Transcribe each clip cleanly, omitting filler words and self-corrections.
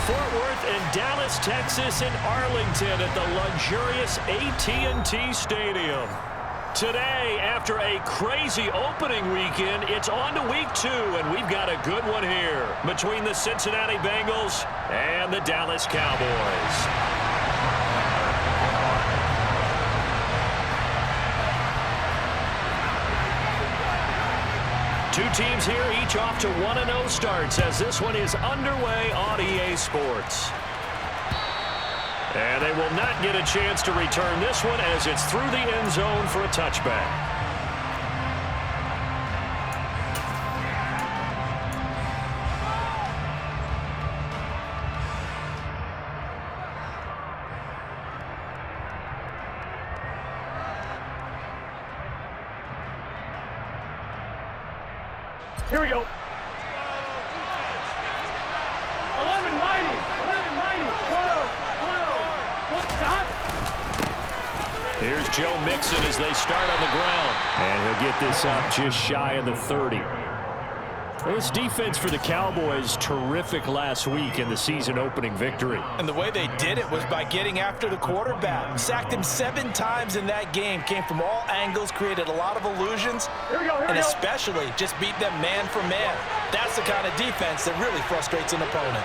Fort Worth and Dallas, Texas, and Arlington at the luxurious AT&T Stadium. Today, after a crazy opening weekend, it's on to week 2, and we've got a good one here between the Cincinnati Bengals and the Dallas Cowboys. Two teams here, each off to 1-0 starts as this one is underway on EA Sports. And they will not get a chance to return this one as it's through the end zone for a touchback. Here we go. 11-90. Here's Joe Mixon as they start on the ground. And he'll get this up just shy of the 30. This defense for the Cowboys, terrific last week in the season-opening victory. And the way they did it was by getting after the quarterback. Sacked him 7 times in that game. Came from all angles, created a lot of illusions, and especially just beat them man for man. That's the kind of defense that really frustrates an opponent.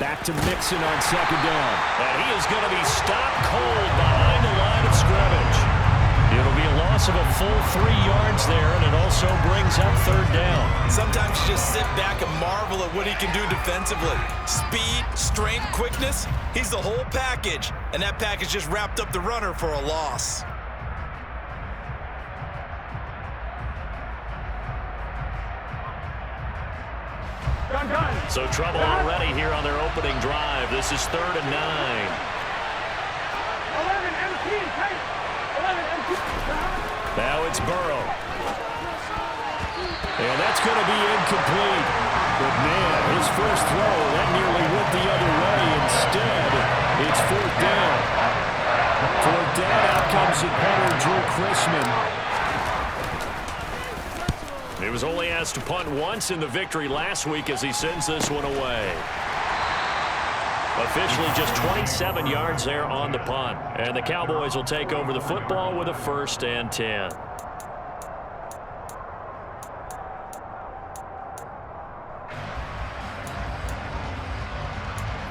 Back to Mixon on second down. And he is going to be stopped cold behind the line of scrimmage. It'll be a loss of a full 3 yards there, and it also brings up third down. Sometimes you just sit back and marvel at what he can do defensively. Speed, strength, quickness, he's the whole package. And that package just wrapped up the runner for a loss. So trouble already here on their opening drive. This is 3rd and 9. 11 MT. Now it's Burrow. And that's going to be incomplete. But, man, his first throw, that nearly went the other way. Instead, it's 4th down. 4th down, out comes the punter, Drew Chrisman. He was only asked to punt once in the victory last week as he sends this one away. Officially just 27 yards there on the punt. And the Cowboys will take over the football with a 1st and 10.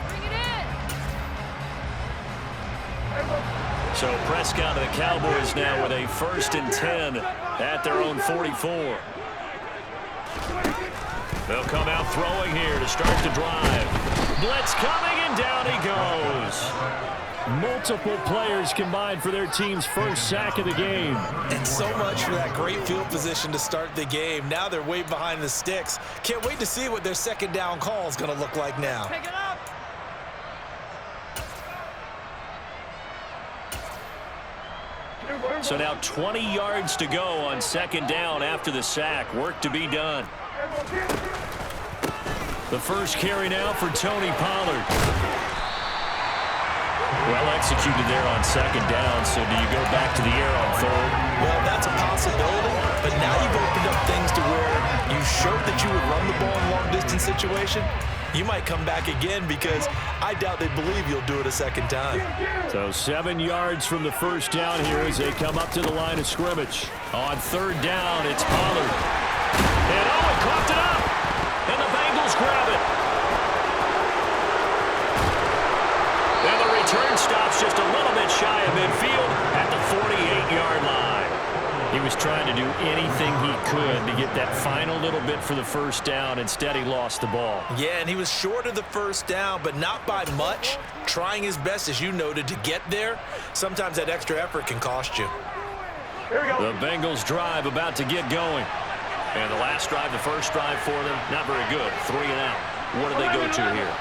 Bring it in. So Prescott and the Cowboys now with a 1st and 10 at their own 44. They'll come out throwing here to start the drive. Blitz coming, and down he goes. Multiple players combined for their team's first sack of the game. And so much for that great field position to start the game. Now they're way behind the sticks. Can't wait to see what their second down call is going to look like now. Pick it up. So now 20 yards to go on second down after the sack. Work to be done. The first carry now for Tony Pollard. Well executed there on second down, so do you go back to the air on 3rd? Well, that's a possibility, but now you've opened up things to where you showed that you would run the ball in long-distance situation. You might come back again because I doubt they believe you'll do it a second time. So 7 yards from the first down here as they come up to the line of scrimmage. On 3rd down, it's Pollard. And Owen coughed it up. And the Bengals grab it. And the return stops just a little bit shy of midfield at the 48-yard line. He was trying to do anything he could to get that final little bit for the first down. Instead, he lost the ball. Yeah, and he was short of the first down, but not by much. Trying his best, as you noted, to get there. Sometimes that extra effort can cost you. Here we go. The Bengals drive about to get going. And the last drive, the first drive for them, not very good. 3 and out. What do they go to here?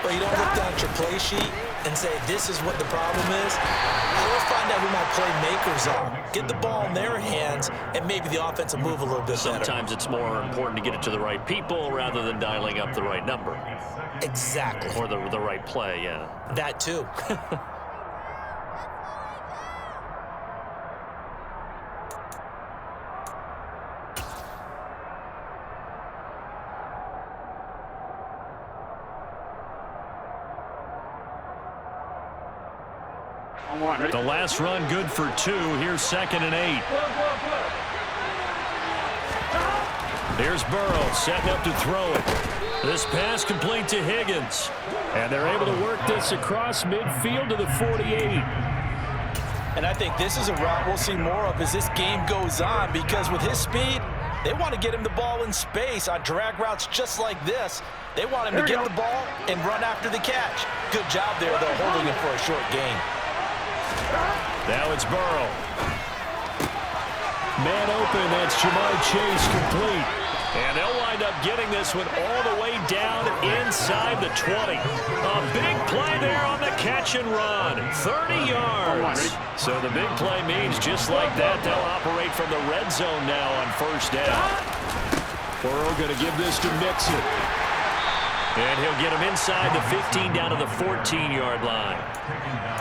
Well, you don't look down at your play sheet and say, this is what the problem is. You'll find out who my playmakers are. Get the ball in their hands, and maybe the offense will move a little bit better. Sometimes it's more important to get it to the right people rather than dialing up the right number. Exactly. Or the right play, yeah. That too. The last run good for 2. Here's 2nd and 8. Here's Burrow setting up to throw it. This pass complete to Higgins. And they're able to work this across midfield to the 48. And I think this is a route we'll see more of as this game goes on, because with his speed, they want to get him the ball in space on drag routes just like this. They want him to get the ball and run after the catch. Good job there, though, holding him for a short gain. Now it's Burrow. Man open, that's Jamar Chase complete. And they'll wind up getting this one all the way down inside the 20. A big play there on the catch and run. 30 yards. So the big play means just like that, they'll operate from the red zone now on first down. Burrow going to give this to Mixon. And he'll get him inside the 15 down to the 14-yard line.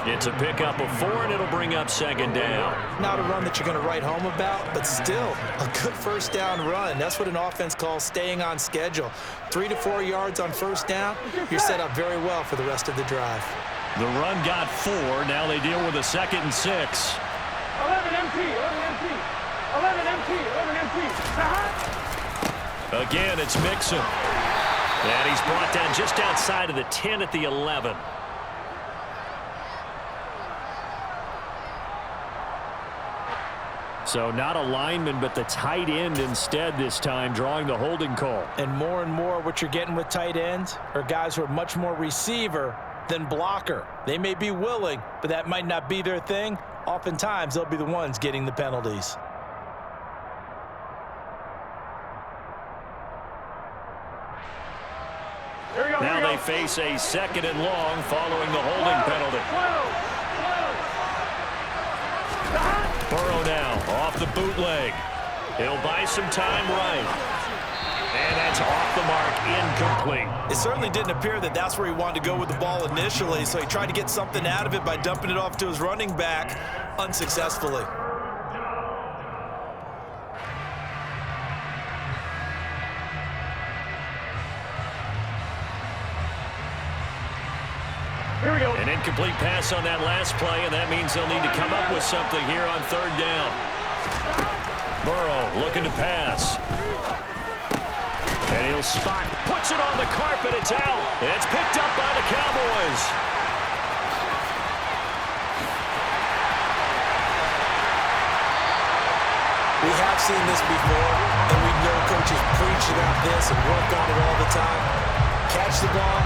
It's a pickup of 4, and it'll bring up 2nd down. Not a run that you're going to write home about, but still a good first down run. That's what an offense calls staying on schedule. 3 to 4 yards on first down, you're set up very well for the rest of the drive. The run got 4. Now they deal with a 2nd and 6. 11 MT, 11 MT, 11 MT, 11 MT. Again, it's Mixon. And he's brought down just outside of the 10 at the 11. So not a lineman, but the tight end instead this time, drawing the holding call. And more what you're getting with tight ends are guys who are much more receiver than blocker. They may be willing, but that might not be their thing. Oftentimes, they'll be the ones getting the penalties. Now they face a 2nd and long following the holding penalty. Burrow now off the bootleg. He'll buy some time right. And that's off the mark, incomplete. It certainly didn't appear that that's where he wanted to go with the ball initially, so he tried to get something out of it by dumping it off to his running back unsuccessfully. Here we go. An incomplete pass on that last play, and that means they'll need to come up with something here on 3rd down. Burrow looking to pass. And he'll spot, puts it on the carpet, it's out. It's picked up by the Cowboys. We have seen this before, and we know coaches preach about this and work on it all the time. Catch the ball.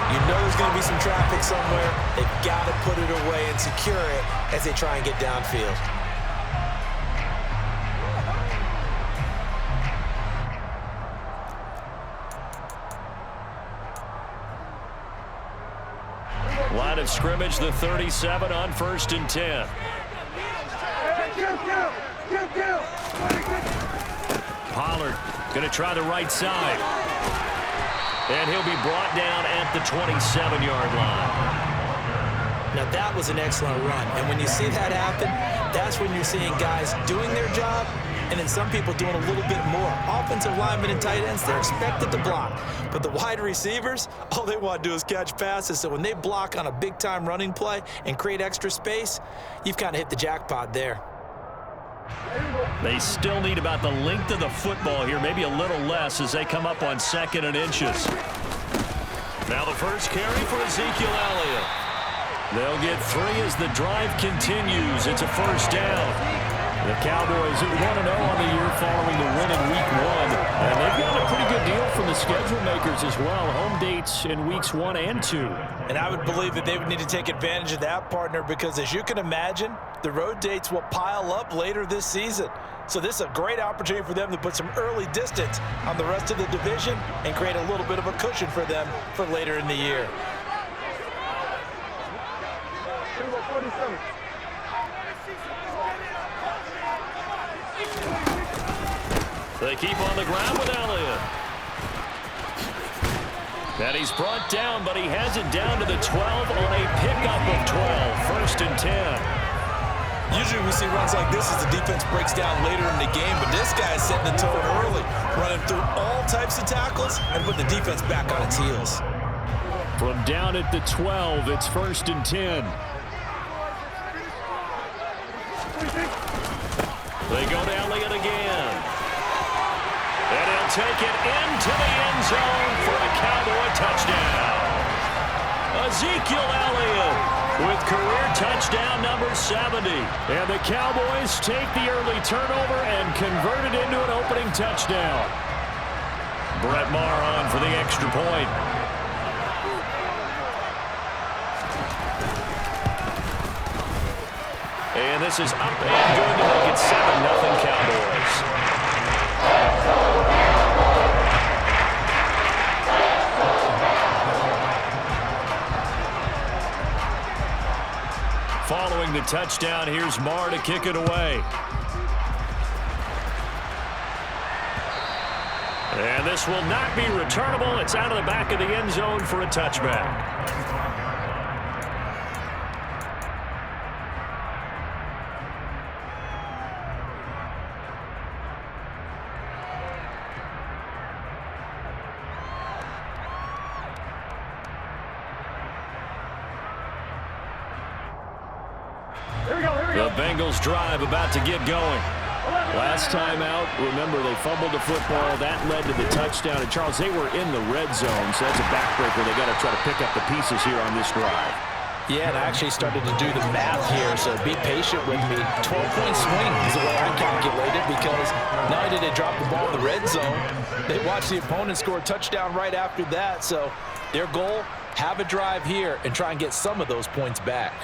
You know there's going to be some traffic somewhere. They've got to put it away and secure it as they try and get downfield. Line of scrimmage, the 37 on 1st and 10. Pollard going to try the right side. And he'll be brought down at the 27-yard line. Now, that was an excellent run. And when you see that happen, that's when you're seeing guys doing their job and then some people doing a little bit more. Offensive linemen and tight ends, they're expected to block. But the wide receivers, all they want to do is catch passes. So when they block on a big-time running play and create extra space, you've kind of hit the jackpot there. They still need about the length of the football here, maybe a little less as they come up on 2nd and inches. Now the first carry for Ezekiel Elliott. They'll get 3 as the drive continues. It's a 1st down. The Cowboys 1-0 on the year following the win in Week 1. And they've got a pretty good deal from the schedule makers as well. Home dates in Weeks 1 and 2. And I would believe that they would need to take advantage of that, partner, because as you can imagine, the road dates will pile up later this season. So this is a great opportunity for them to put some early distance on the rest of the division and create a little bit of a cushion for them for later in the year. They keep on the ground with Elliott. And he's brought down, but he has it down to the 12 on a pickup of 12. 1st and 10. Usually we see runs like this as the defense breaks down later in the game, but this guy is setting the tone early, running through all types of tackles and putting the defense back on its heels. From down at the 12, it's 1st and 10. They go to Elliott again. And he'll take it into the end zone for a Cowboy touchdown. Ezekiel Elliott with career touchdown number 70. And the Cowboys take the early turnover and convert it into an opening touchdown. Brett Maher on for the extra point. And this is up and good to make it 7-0 Cowboys. Following the touchdown, here's Maher to kick it away. And this will not be returnable. It's out of the back of the end zone for a touchback. The Bengals drive about to get going. Last time out, remember, they fumbled the football. That led to the touchdown. And, Charles, they were in the red zone, so that's a backbreaker. They got to try to pick up the pieces here on this drive. Yeah, and I actually started to do the math here, so be patient with me. 12-point swing is the way I calculate it, because not only did they drop the ball in the red zone, they watched the opponent score a touchdown right after that. So their goal, have a drive here and try and get some of those points back.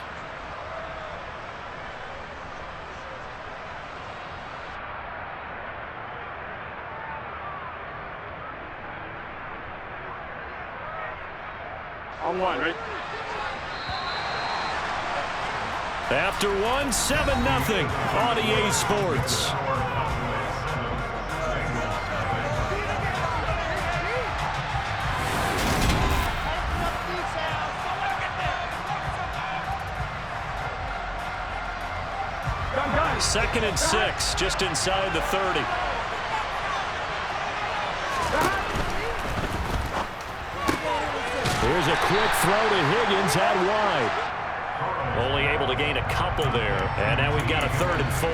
On one, right? After one, 7-0 on EA Sports. Second and 6, just inside the 30. Here's a quick throw to Higgins out wide. Only able to gain a couple there. And now we've got a 3rd and 4.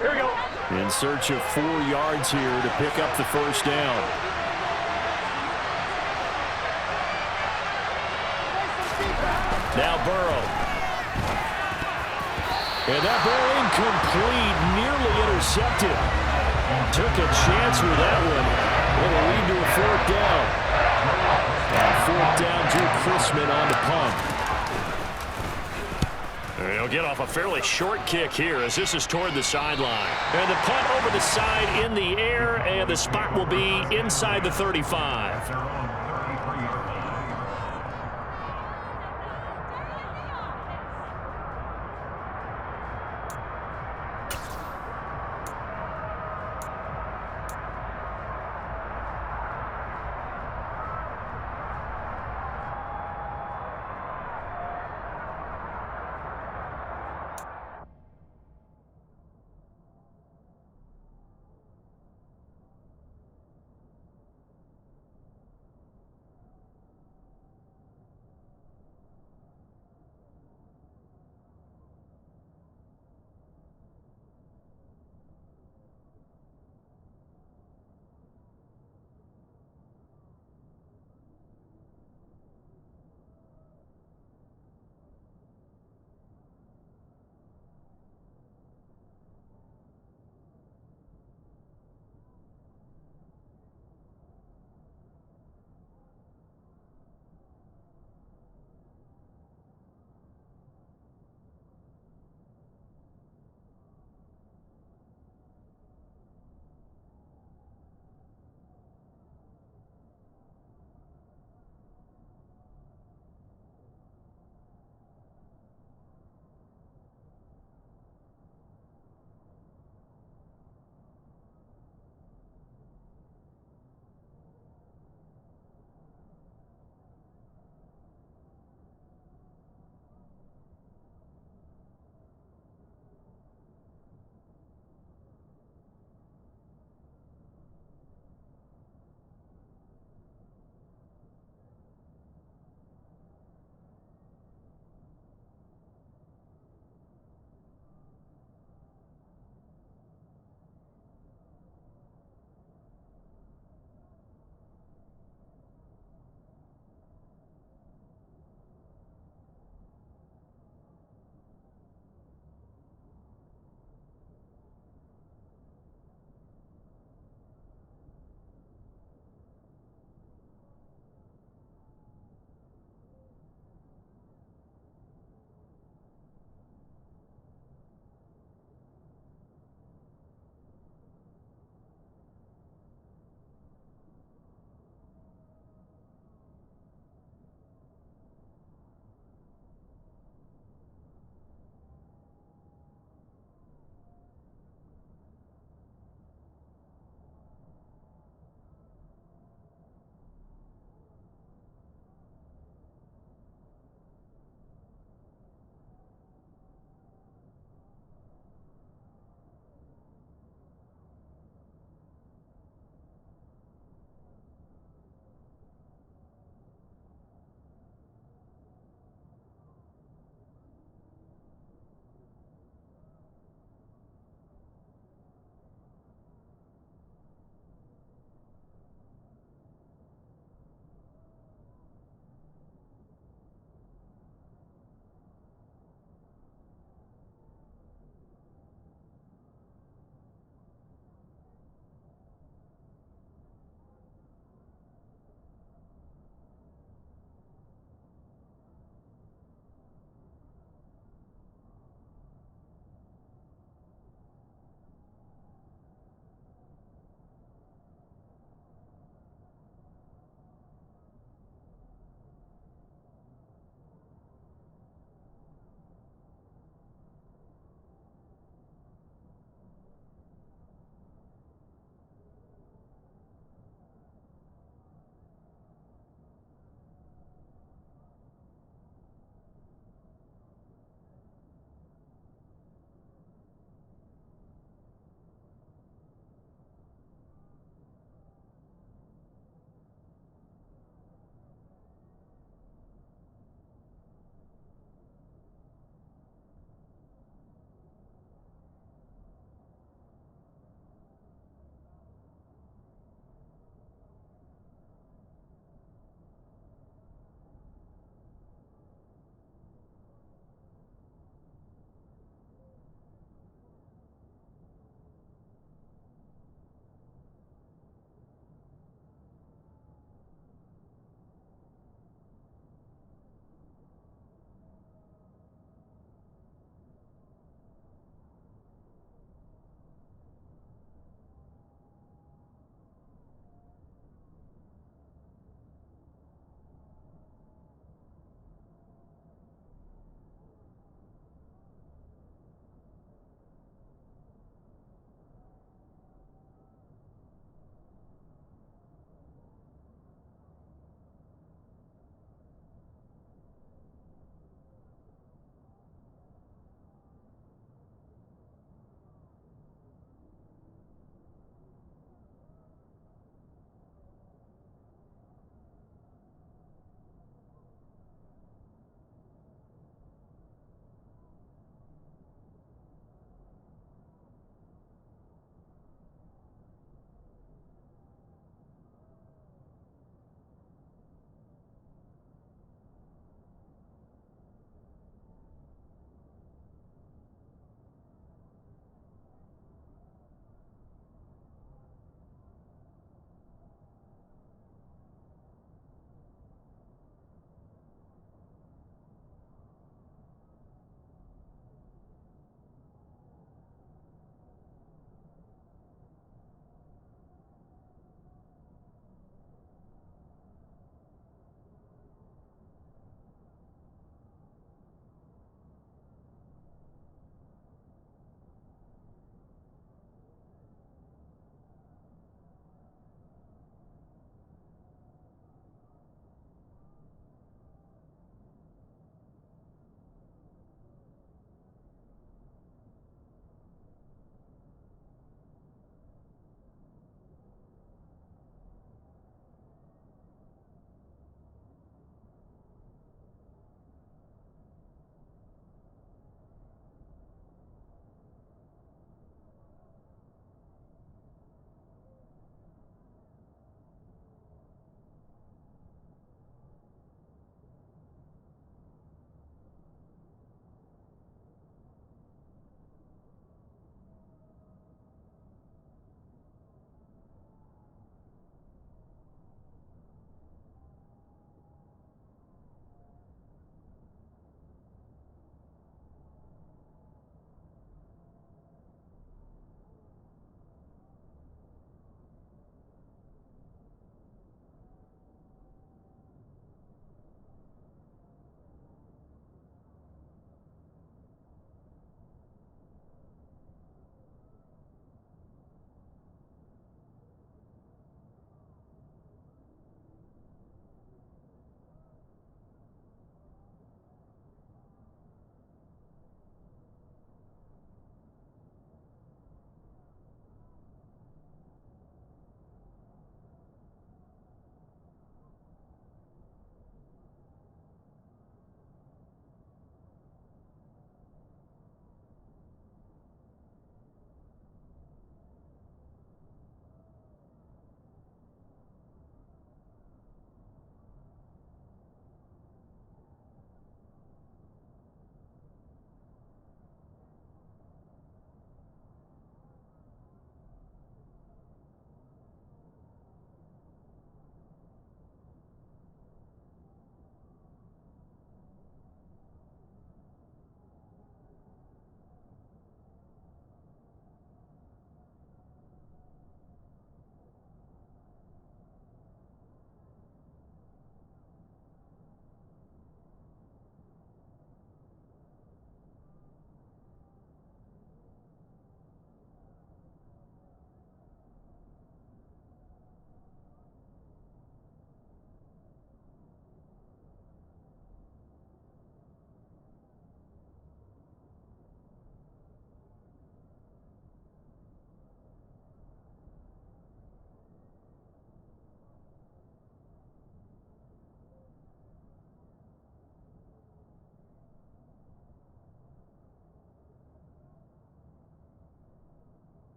Here we go. In search of 4 yards here to pick up the first down. Now Burrow. And that ball incomplete, nearly intercepted. Took a chance with that one. It'll lead to a 4th down. And 4th down, Drew Chrisman on the punt. And he'll get off a fairly short kick here as this is toward the sideline. And the punt over the side in the air, and the spot will be inside the 35.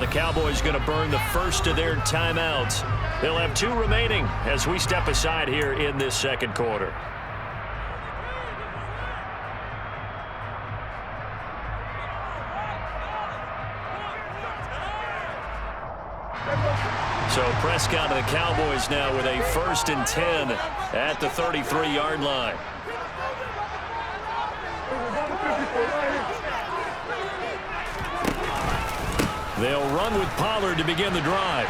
the Cowboys going to burn the first of their timeouts. They'll have 2 remaining as we step aside here in this second quarter. So Prescott and the Cowboys now with a 1st and 10 at the 33-yard line. They'll run with Pollard to begin the drive.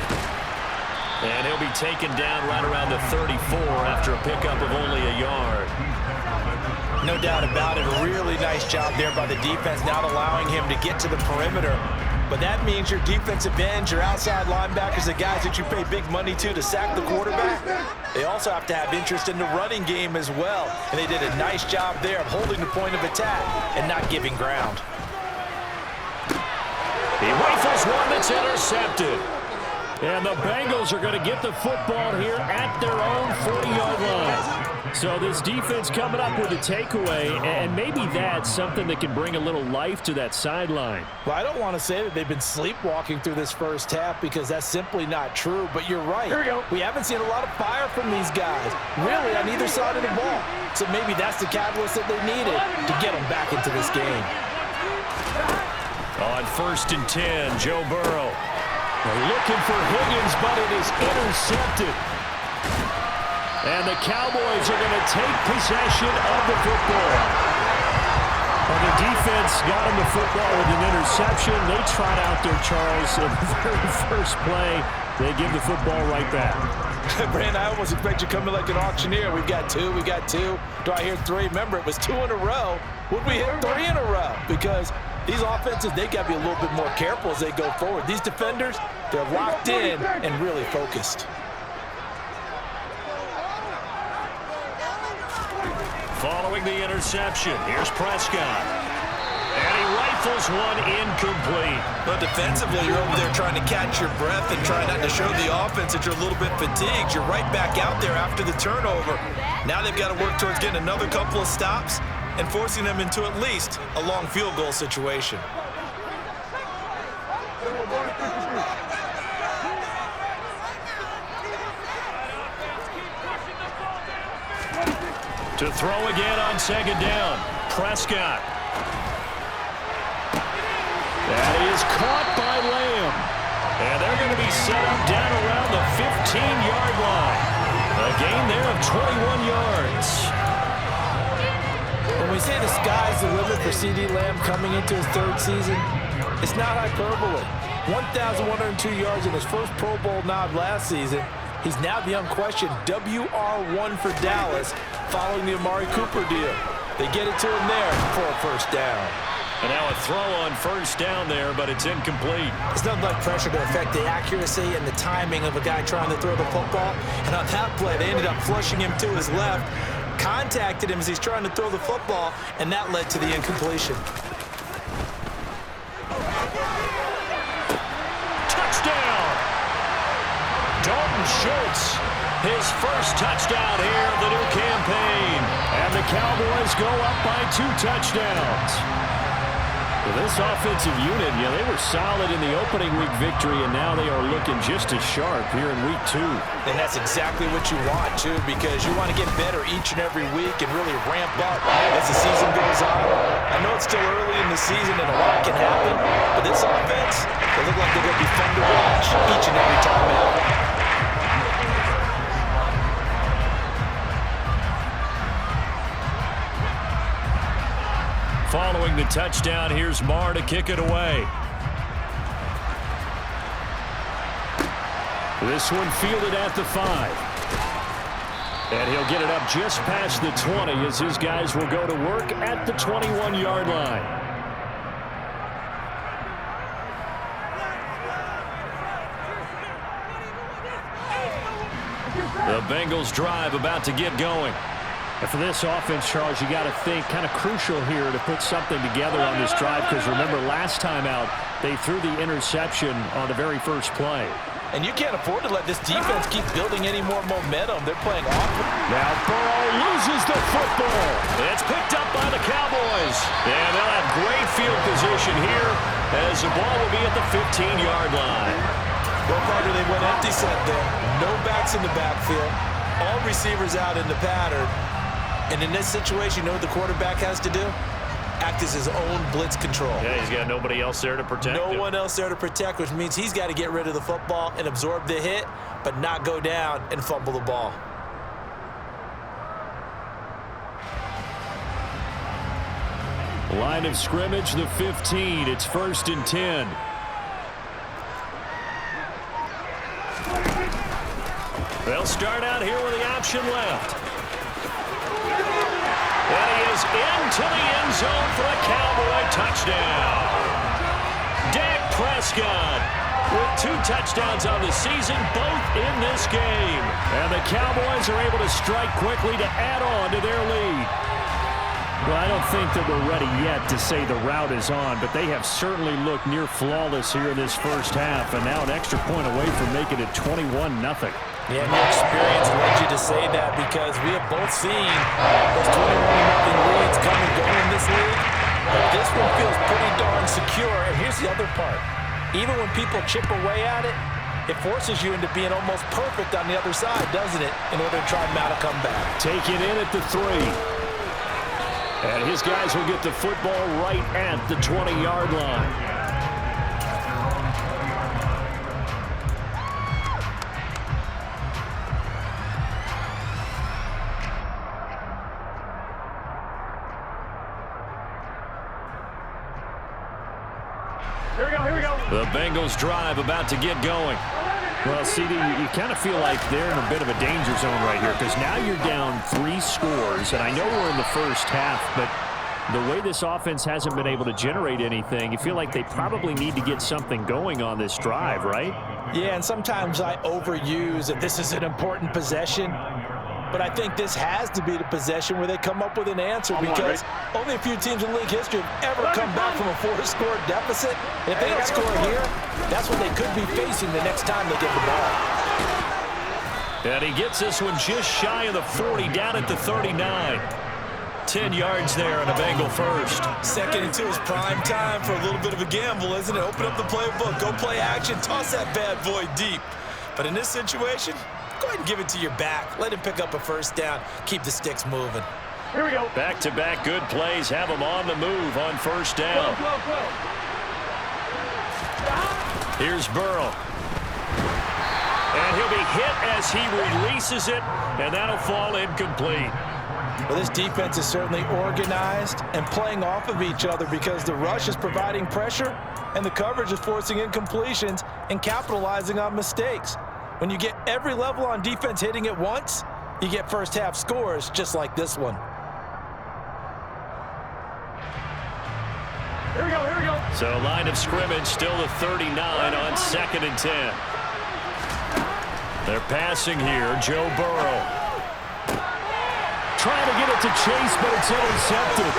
And he'll be taken down right around the 34 after a pickup of only a yard. No doubt about it. A really nice job there by the defense, not allowing him to get to the perimeter. But that means your defensive ends, your outside linebackers, the guys that you pay big money to sack the quarterback, they also have to have interest in the running game as well. And they did a nice job there of holding the point of attack and not giving ground. He rifles one that's intercepted. And the Bengals are going to get the football here at their own 40-yard line. So this defense coming up with a takeaway, and maybe that's something that can bring a little life to that sideline. Well, I don't want to say that they've been sleepwalking through this first half because that's simply not true, but you're right. Here we go. We haven't seen a lot of fire from these guys, really, on either side of the ball. So maybe that's the catalyst that they needed to get them back into this game. On 1st and 10, Joe Burrow. They're looking for Higgins, but it is intercepted. And the Cowboys are going to take possession of the football. And the defense got him the football with an interception. They trot out there, Charles, in the very first play. They give the football right back. Brand, I almost expect you coming like an auctioneer. We've got 2, we got 2. Do I hear 3? Remember, it was 2 in a row. Would we hit 3 in a row? Because these offenses, they got to be a little bit more careful as they go forward. These defenders, they're locked in and really focused. Following the interception, here's Prescott. And he rifles one incomplete. But defensively, you're over there trying to catch your breath and trying not to show the offense that you're a little bit fatigued. You're right back out there after the turnover. Now they've got to work towards getting another couple of stops and forcing them into at least a long field goal situation. To throw again on 2nd down, Prescott. That is caught by Lamb. And they're going to be set up down around the 15-yard line. A gain there of 21 yards. When we say the sky's the limit for C.D. Lamb coming into his 3rd season, it's not hyperbole. 1,102 yards in his first Pro Bowl nod last season. He's now the unquestioned WR1 for Dallas following the Amari Cooper deal. They get it to him there for a 1st down. And now a throw on 1st down there, but it's incomplete. It's nothing like pressure to affect the accuracy and the timing of a guy trying to throw the football. And on that play, they ended up flushing him to his left, contacted him as he's trying to throw the football, and that led to the incompletion. Touchdown! Dalton Schultz, his first touchdown here of the new campaign. And the Cowboys go up by 2 touchdowns. Well, this offensive unit, they were solid in the opening week victory, and now they are looking just as sharp here in week 2. And that's exactly what you want, too, because you want to get better each and every week and really ramp up as the season goes on. I know it's still early in the season and a lot can happen, but this offense, they look like they're going to be fun to watch each and every time out. Following the touchdown, here's Marr to kick it away. This one fielded at the 5. And he'll get it up just past the 20 as his guys will go to work at the 21-yard line. The Bengals drive about to get going. And for this offense, Charles, you got to think kind of crucial here to put something together on this drive, because remember last time out they threw the interception on the very first play. And you can't afford to let this defense keep building any more momentum. They're playing awful. Now Burrow loses the football. It's picked up by the Cowboys. And they'll have great field position here as the ball will be at the 15-yard line. Well, partner, they went empty set there. No backs in the backfield. All receivers out in the pattern. And in this situation, you know what the quarterback has to do? Act as his own blitz control. Yeah, he's got nobody else there to protect him. No one else there to protect, which means he's got to get rid of the football and absorb the hit, but not go down and fumble the ball. Line of scrimmage, the 15. It's 1st and 10. They'll start out here with the option left. And he is into the end zone for a Cowboy touchdown. Dak Prescott with 2 touchdowns on the season, both in this game. And the Cowboys are able to strike quickly to add on to their lead. Well, I don't think that we're ready yet to say the route is on, but they have certainly looked near flawless here in this first half, and now an extra point away from making it 21-0. Yeah, your experience led you to say that because we have both seen those 21-0 leads come and go in this league, but this one feels pretty darn secure. And here's the other part. Even when people chip away at it, it forces you into being almost perfect on the other side, doesn't it, in order to try and mount a comeback. Take it in at the 3. And his guys will get the football right at the 20-yard line. Here we go. The Bengals drive about to get going. Well, CD, you kind of feel like they're in a bit of a danger zone right here because now you're down 3 scores, and I know we're in the first half, but the way this offense hasn't been able to generate anything, you feel like they probably need to get something going on this drive, right? Yeah, and sometimes I overuse that this is an important possession, but I think this has to be the possession where they come up with an answer because only a few teams in league history have ever come back from a 4-score deficit. And if they don't score here, that's what they could be facing the next time they get the ball. And he gets this one just shy of the 40, down at the 39. 10 yards there on a Bengal first. 2nd and 2 is prime time for a little bit of a gamble, isn't it? Open up the playbook, go play action, toss that bad boy deep. But in this situation, go ahead and give it to your back. Let him pick up a first down. Keep the sticks moving. Here we go. Back-to-back good plays have him on the move on first down. Go. Here's Burrow. And he'll be hit as he releases it, and that'll fall incomplete. Well, this defense is certainly organized and playing off of each other because the rush is providing pressure and the coverage is forcing incompletions and capitalizing on mistakes. When you get every level on defense hitting at once, you get first half scores just like this one. Here we go. So line of scrimmage still the 39 on 2nd and 10. They're passing here. Joe Burrow. Trying to get it to Chase, but it's intercepted.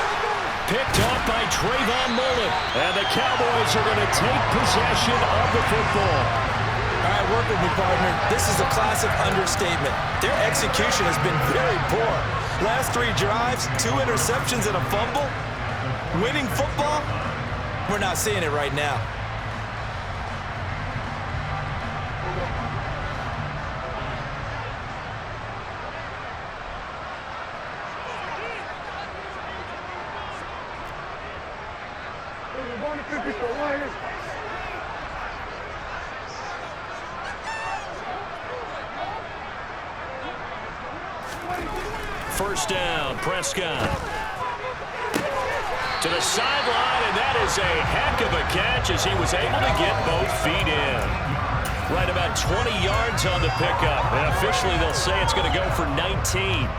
Picked up by Trayvon Mullen. And the Cowboys are going to take possession of the football. All right, work with me, partner. This is a classic understatement. Their execution has been very poor. Last 3 drives, 2 interceptions and a fumble. Winning football, we're not seeing it right now. First down, Prescott. To the sideline, and that is a heck of a catch as he was able to get both feet in. Right about 20 yards on the pickup. And officially, they'll say it's going to go for 19.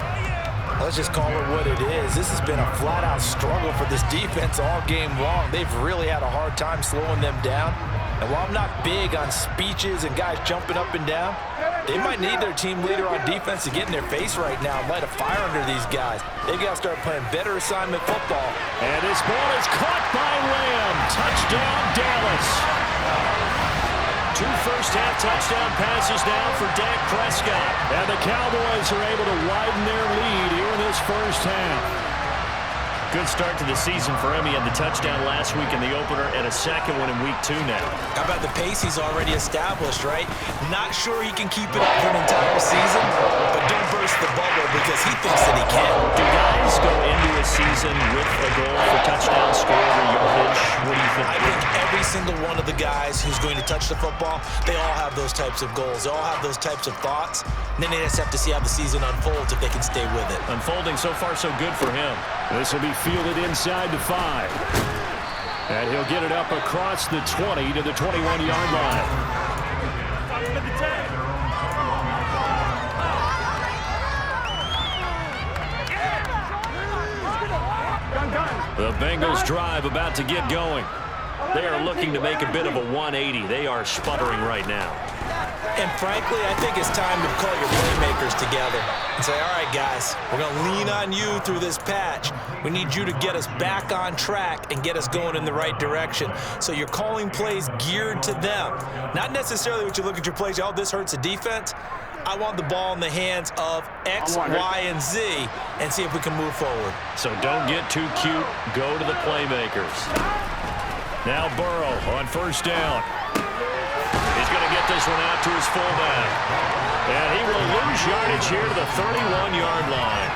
Let's just call it what it is. This has been a flat-out struggle for this defense all game long. They've really had a hard time slowing them down. And while I'm not big on speeches and guys jumping up and down, they might need their team leader on defense to get in their face right now and light a fire under these guys. They've got to start playing better assignment football. And this ball is caught by Lamb. Touchdown, Dallas. 2 first-half touchdown passes now for Dak Prescott. And the Cowboys are able to widen their lead here in this first half. Good start to the season for him. He had the touchdown last week in the opener and a second one in week 2 now. How about the pace he's already established, right? Not sure he can keep it up for an entire season, but don't burst the bubble because he thinks that he can. Do guys go into a season with a goal for touchdown scored or yardage? What do you think? I think every single one of the guys who's going to touch the football, they all have those types of goals. They all have those types of thoughts. And then they just have to see how the season unfolds if they can stay with it. Unfolding so far so good for him. This will be fielded inside the 5. And he'll get it up across the 20 to the 21-yard line. The Bengals drive about to get going. They are looking to make a bit of a 180. They are sputtering right now. And frankly, I think it's time to call your playmakers together and say, all right, guys, we're going to lean on you through this patch. We need you to get us back on track and get us going in the right direction. So you're calling plays geared to them. Not necessarily what you look at your plays, oh, this hurts the defense. I want the ball in the hands of X, Y, and Z and see if we can move forward. So don't get too cute. Go to the playmakers. Now Burrow on first down. He's going to get this one out to his fullback. And he will lose yardage here to the 31-yard line.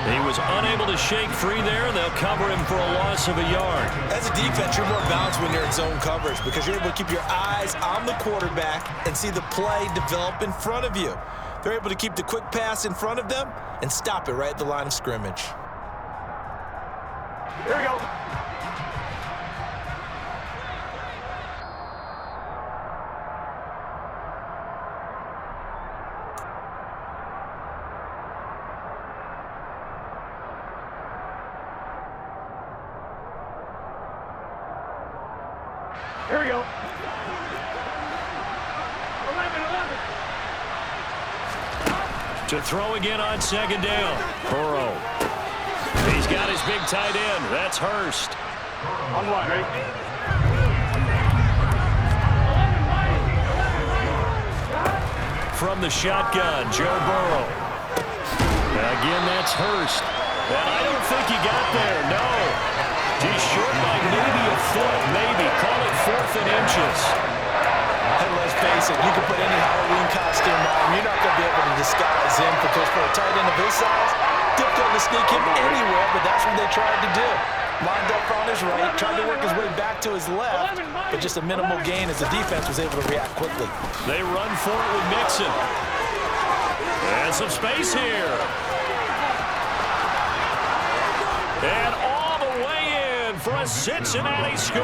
He was unable to shake free there. They'll cover him for a loss of a yard. As a defense, you're more balanced when you're in zone coverage because you're able to keep your eyes on the quarterback and see the play develop in front of you. They're able to keep the quick pass in front of them and stop it right at the line of scrimmage. Here we go. Here we go. 11. To throw again on second down. Burrow. He's got his big tight end. That's Hurst. On one, right? From the shotgun, Joe Burrow. Again, that's Hurst. And I don't think he got there, no. He's short by maybe a foot, maybe. Call it 4th and inches. And let's face it, you can put any Halloween costume on. You're not going to be able to disguise him because for a tight end of his size, difficult to sneak him anywhere, but that's what they tried to do. Lined up on his right, tried to work his way back to his left, but just a minimal gain as the defense was able to react quickly. They run for it with Mixon. And some space here. And all the way in for a Cincinnati score.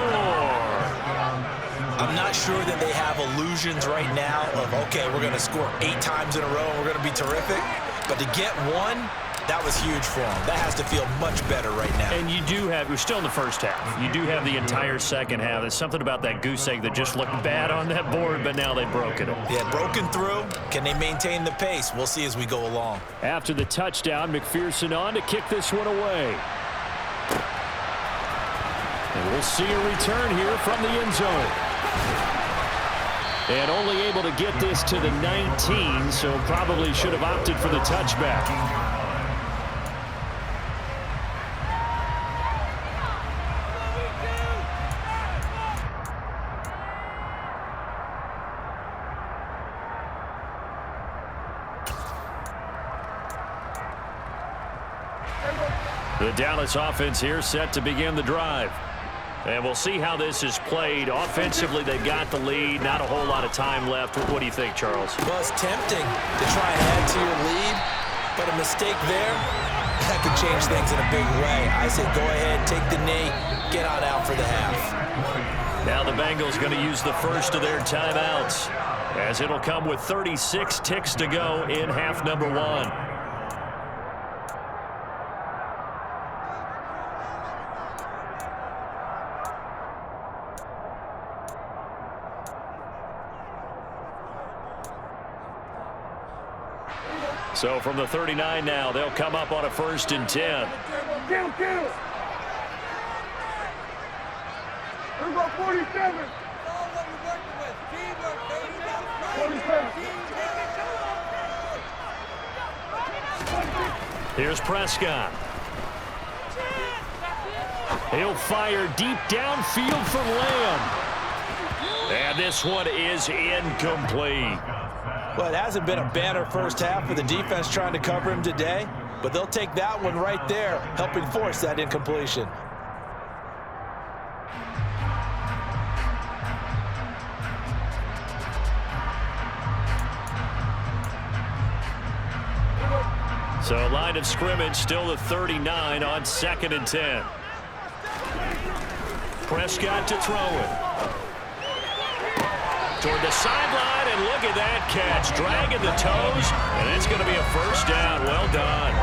I'm not sure that they have illusions right now of, okay, we're going to score 8 times in a row and we're going to be terrific. But to get one, that was huge for them. That has to feel much better right now. And you do have, we're still in the first half. You do have the entire second half. There's something about that goose egg that just looked bad on that board, but now they've broken it. Yeah, broken through. Can they maintain the pace? We'll see as we go along. After the touchdown, McPherson on to kick this one away. And we'll see a return here from the end zone. And only able to get this to the 19, so probably should have opted for the touchback. The Dallas offense here set to begin the drive. And we'll see how this is played. Offensively, they've got the lead. Not a whole lot of time left. What do you think, Charles? Well, it's tempting to try and add to your lead, but a mistake there, that could change things in a big way. I say go ahead, take the knee, get on out for the half. Now the Bengals going to use the first of their timeouts, as it'll come with 36 ticks to go in half number 1. So from the 39 now, they'll come up on a 1st and 10. Kill. Here we go, 47. 47. Here's Prescott. He'll fire deep downfield for Lamb. And this one is incomplete. Well, it hasn't been a banner first half for the defense trying to cover him today, but they'll take that one right there, helping force that incompletion. So line of scrimmage still at 39 on 2nd and 10. Prescott to throw it. Toward the sideline, and look at that catch. Dragging the toes, and it's going to be a first down. Well done.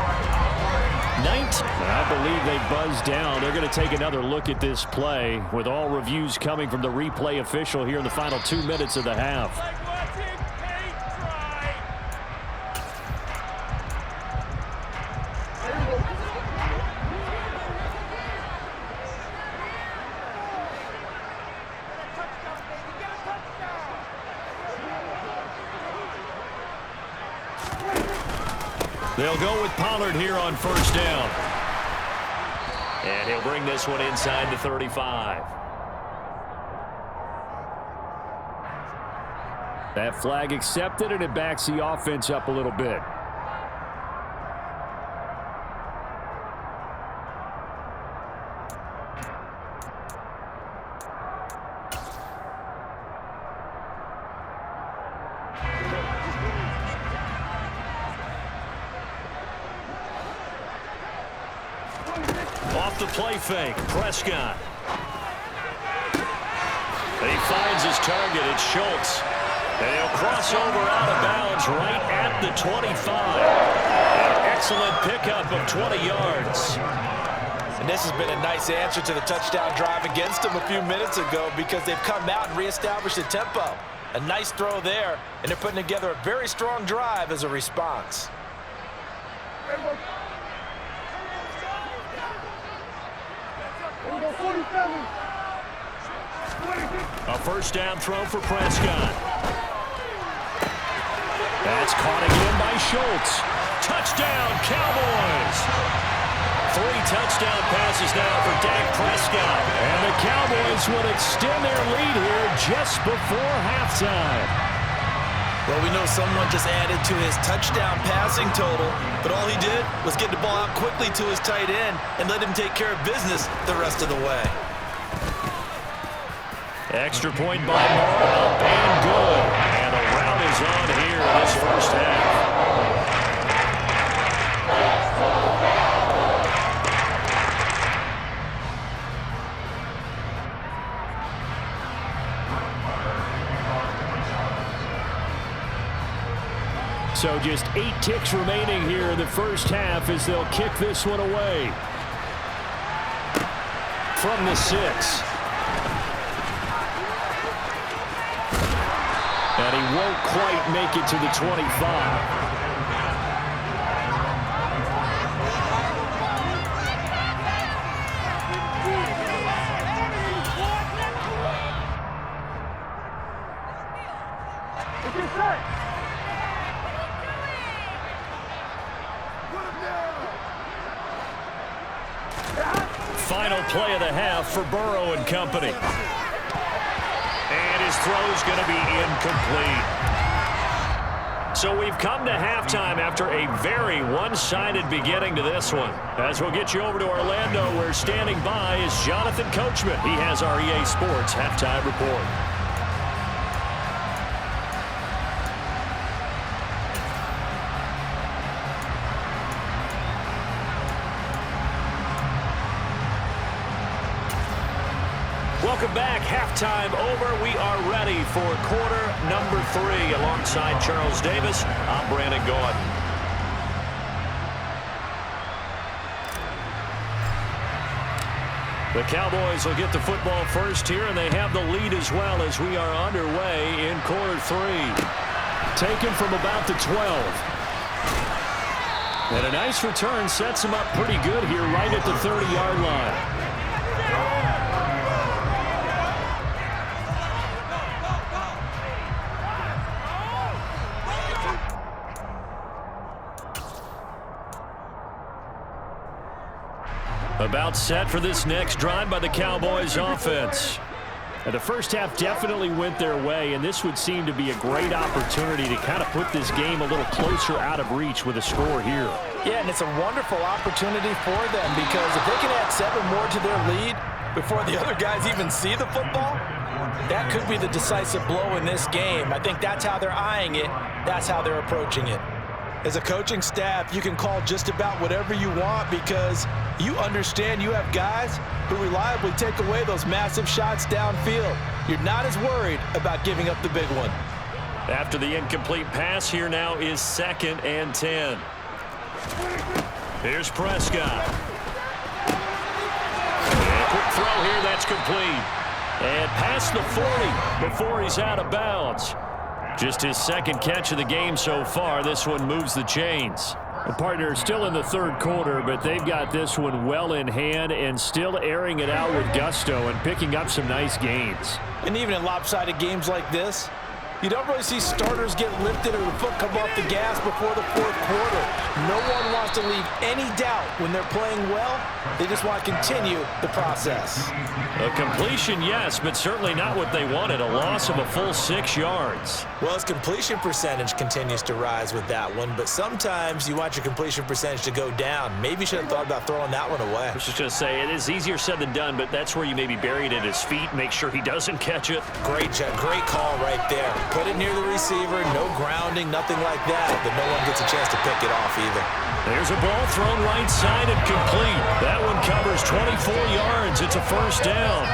I believe they buzzed down. They're going to take another look at this play with all reviews coming from the replay official here in the final 2 minutes of the half. They'll go with Pollard here on first down. And he'll bring this one inside the 35. That flag accepted, and it backs the offense up a little bit. Off the play fake, Prescott. And he finds his target. It's Schultz. And he'll cross over out of bounds right at the 25. An excellent pickup of 20 yards. And this has been a nice answer to the touchdown drive against them a few minutes ago because they've come out and reestablished the tempo. A nice throw there, and they're putting together a very strong drive as a response. A first down throw for Prescott. That's caught again by Schultz. Touchdown, Cowboys! 3 touchdown passes now for Dak Prescott. And the Cowboys will extend their lead here just before halftime. Well, we know someone just added to his touchdown passing total, but all he did was get the ball out quickly to his tight end and let him take care of business the rest of the way. Extra point by Moore, up and good. And the rout is on here in this first half. So just 8 ticks remaining here in the first half as they'll kick this one away. From the 6. And he won't quite make it to the 25. Final play of the half for Burrow and company. And his throw's going to be incomplete. So we've come to halftime after a very one-sided beginning to this one. As we'll get you over to Orlando, where standing by is Jonathan Coachman. He has our EA Sports halftime report. Welcome back. Halftime over. We are ready for quarter number 3. Alongside Charles Davis, I'm Brandon Gaudin. The Cowboys will get the football first here, and they have the lead as well as we are underway in quarter 3. Taken from about the 12. And a nice return sets them up pretty good here right at the 30-yard line. About set for this next drive by the Cowboys offense. And the first half definitely went their way, and this would seem to be a great opportunity to kind of put this game a little closer out of reach with a score here. Yeah, and it's a wonderful opportunity for them because if they can add 7 more to their lead before the other guys even see the football, that could be the decisive blow in this game. I think that's how they're eyeing it. That's how they're approaching it. As a coaching staff, you can call just about whatever you want because you understand you have guys who reliably take away those massive shots downfield. You're not as worried about giving up the big one. After the incomplete pass, here now is 2nd and 10. Here's Prescott. And quick throw here, that's complete. And past the 40 before he's out of bounds. Just his 2nd catch of the game so far. This one moves the chains. The partner still in the 3rd quarter, but they've got this one well in hand and still airing it out with gusto and picking up some nice gains. And even in lopsided games like this, you don't really see starters get lifted or the foot come off the gas before the 4th quarter. No one wants to leave any doubt when they're playing well. They just want to continue the process. A completion, yes, but certainly not what they wanted. A loss of a full 6 yards. Well, his completion percentage continues to rise with that one, but sometimes you want your completion percentage to go down. Maybe you should have thought about throwing that one away. I was just going to say, it is easier said than done, but that's where you maybe bury it at his feet, make sure he doesn't catch it. Great call right there. Put it near the receiver, no grounding, nothing like that, but no one gets a chance to pick it off either. There's a ball thrown right side and complete. That one covers 24 yards. It's a 1st down.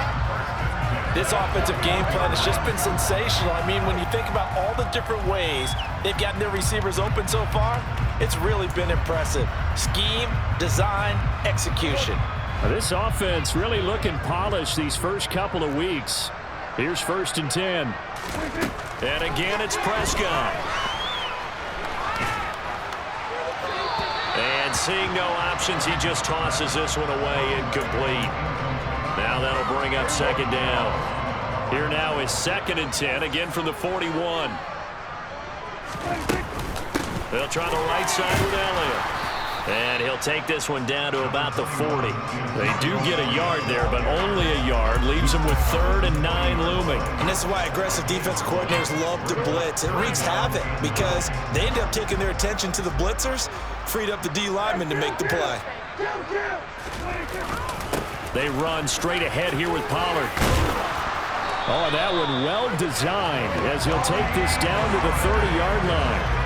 This offensive game plan has just been sensational. I mean, when you think about all the different ways they've gotten their receivers open so far, it's really been impressive. Scheme, design, execution. This offense really looking polished these first couple of weeks. Here's 1st and 10. And again, it's Prescott. And seeing no options, he just tosses this one away, incomplete. Now that'll bring up 2nd down. Here now is 2nd and 10, again from the 41. They'll try the right side with Elliott. And he'll take this one down to about the 40. They do get a yard there, but only a yard. Leaves them with 3rd and 9 looming. And this is why aggressive defensive coordinators love to blitz. It wreaks havoc because they end up taking their attention to the blitzers, freed up the D lineman to make the play. They run straight ahead here with Pollard. Oh, that one well designed as he'll take this down to the 30-yard line.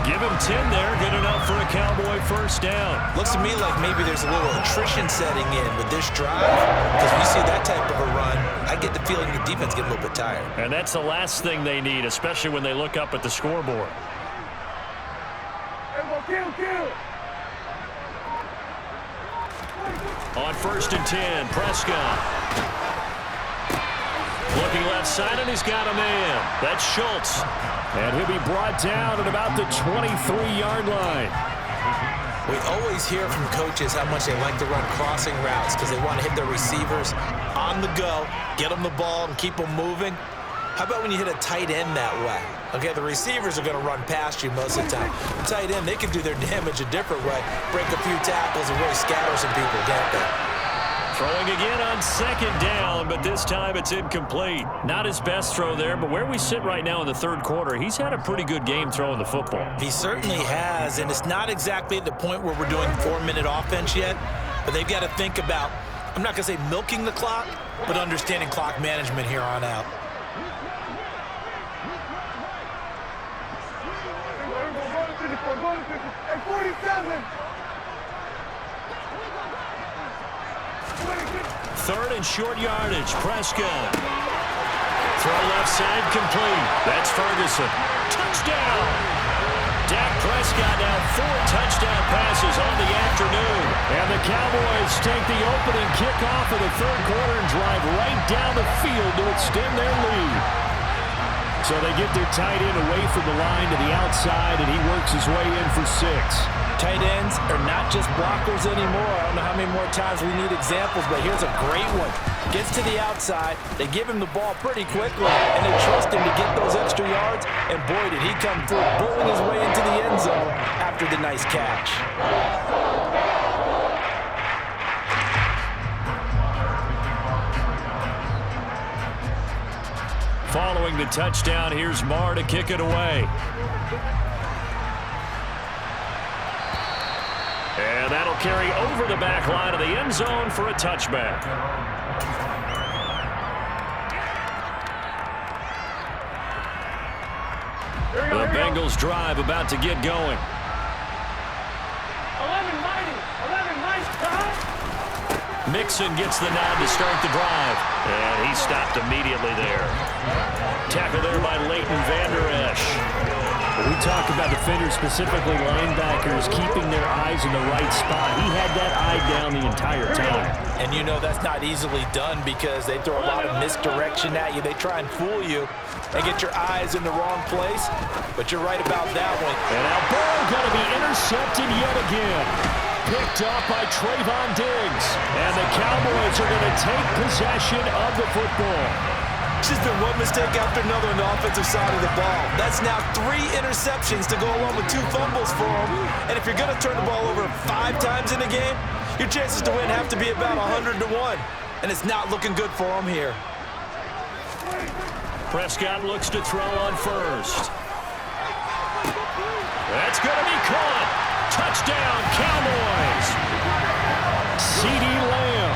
Give him 10 there, good enough for a Cowboy 1st down. Looks to me like maybe there's a little attrition setting in with this drive. Because we see that type of a run, I get the feeling the defense get a little bit tired. And that's the last thing they need, especially when they look up at the scoreboard. On 1st and 10, Prescott. Looking left side, and he's got a man. That's Schultz. And he'll be brought down at about the 23-yard line. We always hear from coaches how much they like to run crossing routes because they want to hit their receivers on the go, get them the ball, and keep them moving. How about when you hit a tight end that way? Okay, the receivers are going to run past you most of the time. Tight end, they can do their damage a different way, break a few tackles and really scatter some people, can't they? Throwing again on 2nd down, but this time it's incomplete. Not his best throw there, but where we sit right now in the 3rd quarter, he's had a pretty good game throwing the football. He certainly has, and it's not exactly at the point where we're doing 4-minute offense yet, but they've got to think about, I'm not going to say milking the clock, but understanding clock management here on out. Third and short yardage, Prescott. Throw left side, complete. That's Ferguson. Touchdown! Dak Prescott now 4 touchdown passes on the afternoon. And the Cowboys take the opening kickoff of the 3rd quarter and drive right down the field to extend their lead. So they get their tight end away from the line to the outside, and he works his way in for 6. Tight ends are not just blockers anymore. I don't know how many more times we need examples, but here's a great one. Gets to the outside, they give him the ball pretty quickly, and they trust him to get those extra yards, and boy, did he come through, bulling his way into the end zone after the nice catch. Following the touchdown, here's Marr to kick it away. And that'll carry over the back line of the end zone for a touchback. The Bengals drive about to get going. 11-90. Mixon gets the nod to start the drive. And he stopped immediately there. Tackle there by Leighton Vander Esch. We talk about defenders, specifically linebackers, keeping their eyes in the right spot. He had that eye down the entire time. And you know that's not easily done because they throw a lot of misdirection at you. They try and fool you and get your eyes in the wrong place. But you're right about that one. And now Burrow going to be intercepted yet again. Picked up by Trayvon Diggs. And the Cowboys are going to take possession of the football. It's just been one mistake after another on the offensive side of the ball. That's now 3 interceptions to go along with 2 fumbles for them. And if you're going to turn the ball over 5 times in a game, your chances to win have to be about 100 to 1. And it's not looking good for them here. Prescott looks to throw on first. That's going to be caught. Touchdown, Cowboys. CeeDee Lamb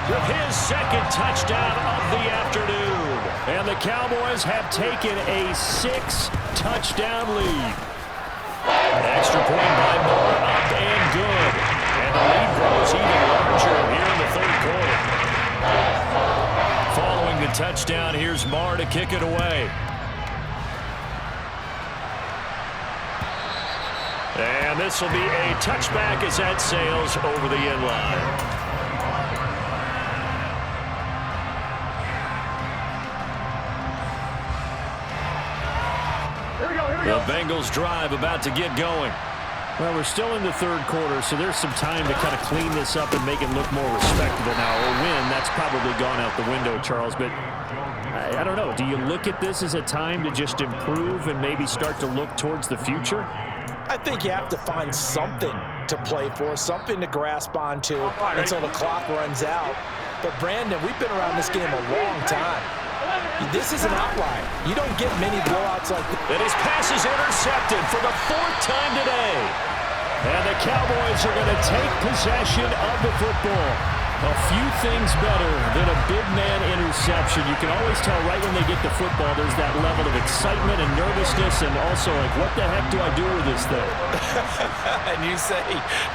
with his second touchdown of the afternoon. And the Cowboys have taken a 6-touchdown lead. An extra point by Moore, up and good. And the lead grows even larger here in the third quarter. Following the touchdown, here's Marr to kick it away. And this will be a touchback as that sails over the end line. The Bengals drive about to get going. Well, we're still in the third quarter, so there's some time to kind of clean this up and make it look more respectable now. A win, that's probably gone out the window, Charles, but I don't know. Do you look at this as a time to just improve and maybe start to look towards the future? I think you have to find something to play for, something to grasp onto until the clock runs out. But, Brandon, we've been around this game a long time. This is an outlier. You don't get many blowouts like this. And his pass is intercepted for the 4th time today. And the Cowboys are going to take possession of the football. A few things better than a big man interception. You can always tell right when they get the football, there's that level of excitement and nervousness, and also like, what the heck do I do with this thing? And you say,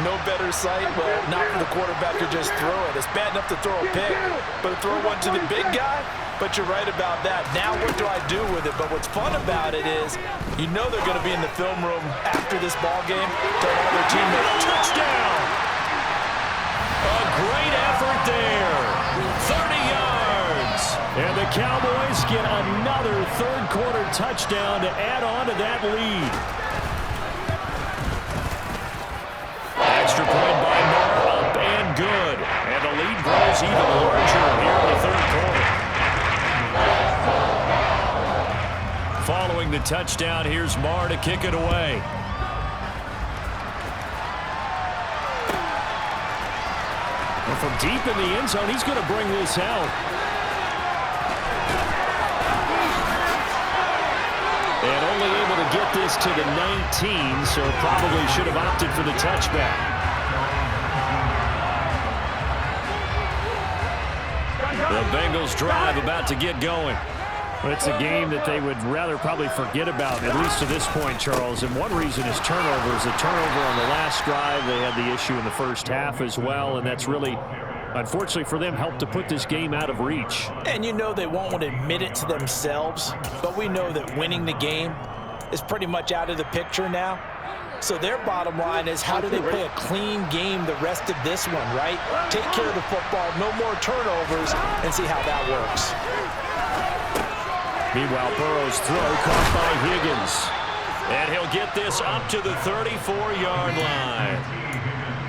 no better sight? Well, not for the quarterback to just throw it. It's bad enough to throw a pick, but to throw one to the big guy? But you're right about that. Now what do I do with it? But what's fun about it is you know they're going to be in the film room after this ball game. Tell all their teammates, touchdown! A great effort there. 30 yards. And the Cowboys get another third quarter touchdown to add on to that lead. Extra point by Moore, up and good. And the lead grows even larger here in the third quarter. Following the touchdown, here's Marr to kick it away. And from deep in the end zone, he's going to bring this out. And only able to get this to the 19, so probably should have opted for the touchback. The Bengals drive about to get going. Well, it's a game that they would rather probably forget about, at least to this point, Charles. And one reason is turnovers. A turnover on the last drive. They had the issue in the first half as well, and that's really, unfortunately for them, helped to put this game out of reach. And you know they won't want to admit it to themselves, but we know that winning the game is pretty much out of the picture now. So their bottom line is, how do they play a clean game the rest of this one, right? Take care of the football, no more turnovers, and see how that works. Meanwhile, Burrow's throw caught by Higgins. And he'll get this up to the 34-yard line.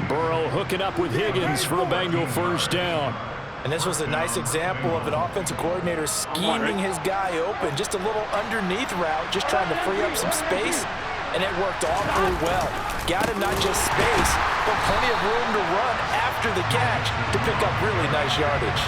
Burrow hooking up with Higgins for a Bengal first down. And this was a nice example of an offensive coordinator scheming his guy open. Just a little underneath route, just trying to free up some space. And it worked awfully well. Got him not just space, but plenty of room to run after the catch to pick up really nice yardage.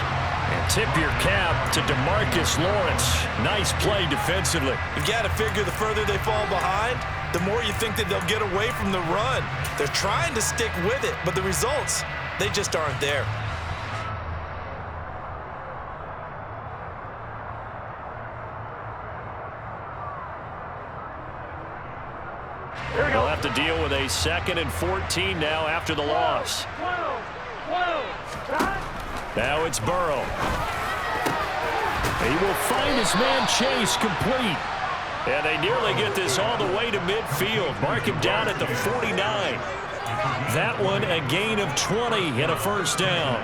And tip your cap to DeMarcus Lawrence. Nice play defensively. You've got to figure the further they fall behind, the more you think that they'll get away from the run. They're trying to stick with it, but the results, they just aren't there. They'll have to deal with a 2nd and 14 now after the loss. Now it's Burrow. He will find his man Chase complete. And they nearly get this all the way to midfield. Mark him down at the 49. That one a gain of 20 and a first down.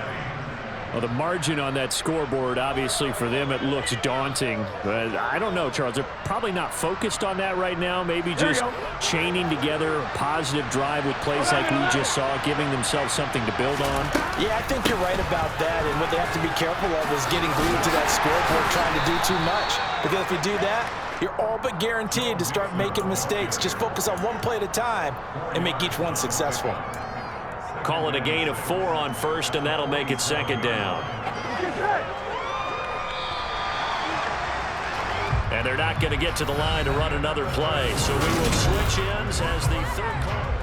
Well, the margin on that scoreboard, obviously, for them, it looks daunting. But I don't know, Charles. They're probably not focused on that right now. Maybe just chaining together a positive drive with plays like we just saw, giving themselves something to build on. Yeah, I think you're right about that. And what they have to be careful of is getting glued to that scoreboard, trying to do too much. Because if you do that, you're all but guaranteed to start making mistakes. Just focus on one play at a time and make each one successful. Call it a gain of 4 on first, and that'll make it 2nd down. And they're not going to get to the line to run another play, so we will switch ends as the 3rd quarter.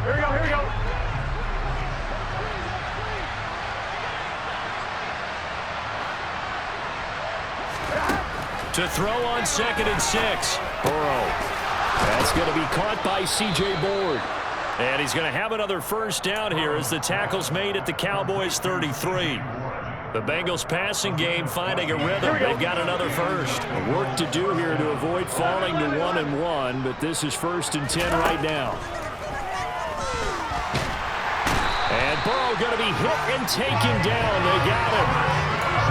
Here we go. To throw on 2nd and 6. Burrow. That's going to be caught by C.J. Board. And he's going to have another first down here as the tackle's made at the Cowboys' 33. The Bengals passing game finding a rhythm. They've got another first. Work to do here to avoid falling to 1-1, but this is 1st and 10 right now. And Burrow going to be hit and taken down. They got him.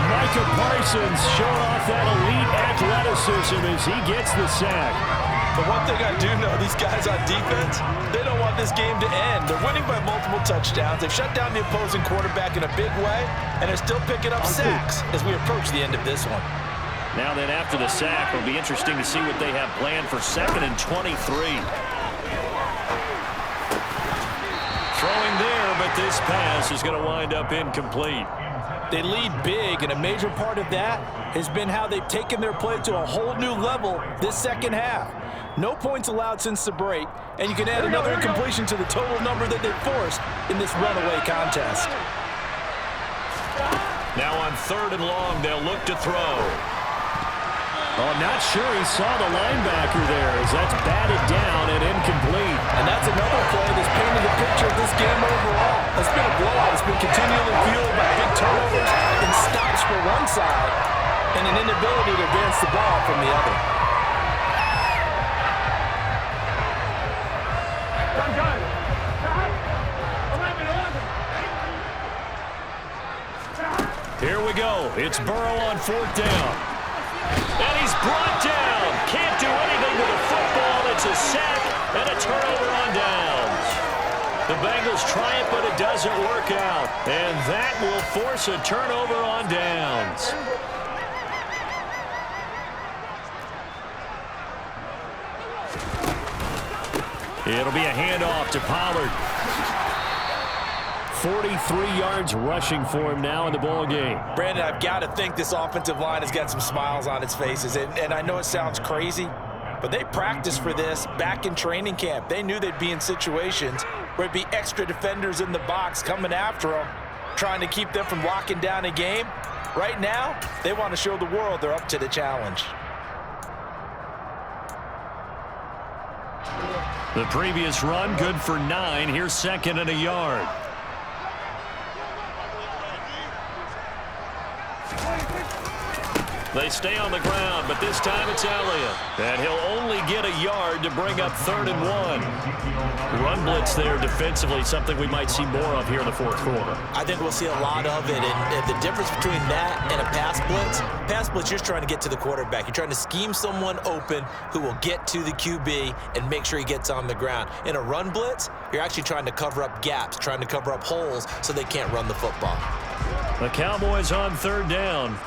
Micah Parsons showing off that elite athleticism as he gets the sack. But one thing I do know, these guys on defense, they don't want this game to end. They're winning by multiple touchdowns. They've shut down the opposing quarterback in a big way, and they're still picking up sacks as we approach the end of this one. Now then, after the sack, it'll be interesting to see what they have planned for 2nd and 23. Throwing there, but this pass is going to wind up incomplete. They lead big, and a major part of that has been how they've taken their play to a whole new level this second half. No points allowed since the break, and you can add another incompletion to the total number that they've forced in this runaway contest. Now on 3rd and long, they'll look to throw. Oh, not sure he saw the linebacker there as that's batted down and incomplete. And that's another play that's painted the picture of this game overall. It's been a blowout. It's been continually fueled by big turnovers and stops for one side and an inability to advance the ball from the other. Done. 11. Here we go. It's Burrow on 4th down. And he's brought down. Can't do anything with a football. It's a sack and a turnover on downs. The Bengals try it, but it doesn't work out. And that will force a turnover on downs. It'll be a handoff to Pollard. 43 yards rushing for him now in the ball game. Brandon, I've got to think this offensive line has got some smiles on its faces. And I know it sounds crazy, but they practiced for this back in training camp. They knew they'd be in situations where it'd be extra defenders in the box coming after them, trying to keep them from locking down a game. Right now, they want to show the world they're up to the challenge. The previous run, good for 9. Here's 2nd and a yard. They stay on the ground, but this time it's Elliott. And he'll only get a yard to bring up 3rd and 1. Run blitz there defensively, something we might see more of here in the 4th quarter. I think we'll see a lot of it. And the difference between that and a pass blitz, you're trying to get to the quarterback. You're trying to scheme someone open who will get to the QB and make sure he gets on the ground. In a run blitz, you're actually trying to cover up gaps, trying to cover up holes so they can't run the football. The Cowboys on 3rd down.